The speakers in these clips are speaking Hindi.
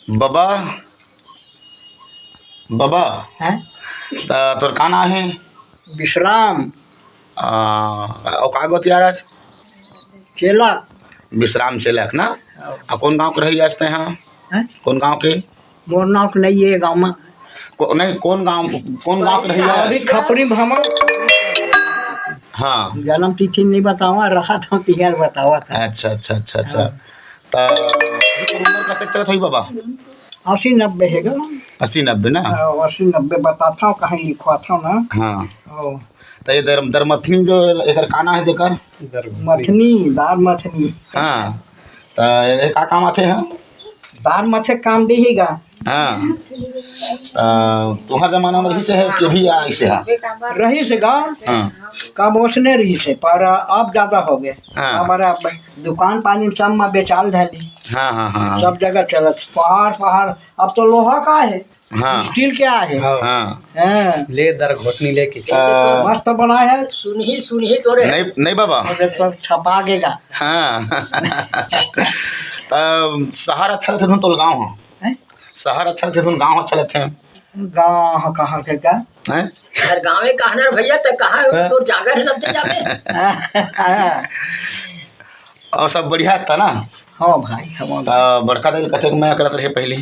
बाबा बाबा हैं? तोर का नाम है? विश्राम और का गोती आज? केला। विश्राम चेलक ना। कौन गांव के रही जाते हैं? हैं? कौन गांव के? मोर नाव के नहीं है गाँव में। नहीं, कौन गांव के रही अभी है? खपरी भमा। हाँ। जन्म तिथि नहीं बतावा रहा था तिहार बतावा था। अच्छा अच्छा अच्छा अच्छा। तो उम्र कतक चलत हुई बाबा? 80-90 है गा। 80-90 ना। 80-90 बताता हूँ कहीं लिखवा था ना। हाँ। ओ, तो ये दरमथनी जो एकर काना है देकर मथनी दार मथनी। हाँ। तो ये का काम आते हैं? दार मथे काम देगा। हाँ। तुम्हारे जमाना में रही से है कि भी ऐसे है? रही से गा। हाँ कब ओसने रही से पर अब ज्यादा हो गए। हाँ हमारा दुकान पानी सब में बेचाल धैली। हाँ हाँ हाँ सब जगह चलत पहाड़ अब तो लोहा का है। हाँ स्टील क्या है? हाँ। हैं। ले दर घोटनी लेके मस्त बना है। सुनही तोरे। नहीं नहीं बाबा। सब छपा देगा। हाँ। तब शहर अच्छा थे तुम तो गाँव हो? हैं? शहर अच्छा थे तुम गाँव अच्छा लगते हैं? गाँव कहाँ के का? हैं? हर गाँव में कहना भैया तो कहाँ तो जागा है लगते जाके। और सब बढ़िया था ना? हाँ भाई हम तो बड़का दिल कतक मैं करत रहे पहले?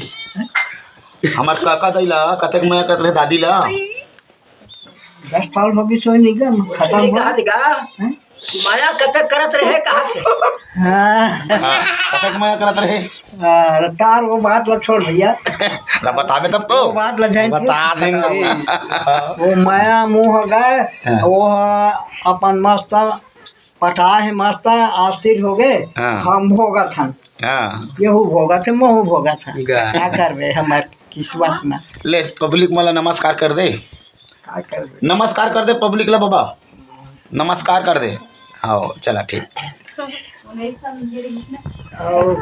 हमार काका दैला कतक मैं करत रहे दादी ला? 10 साल भविष्य में निगम खत्म हो हैं? माया कतक करत रहे कहाँ से? कतक मैं करत रहे? कार वो बात ल छोड़ भैया। ना बतावे तब तो वो बात ल जाए बता देंगे। वो माया मुँह गए। हाँ। वो अपन मस्त पटा है मस्त अस्थिर हो गए। हाँ। हम भोगत हन हाँ। यहू भोगत है महू भोगत है। गा। क्या करबे हमार किस्मत में। ले पब्लिक मला नमस्कार कर दे। क्या करबे। नमस्कार कर दे पब्लिक ला बाबा। नमस्कार कर दे। हाँ चला ठीक। और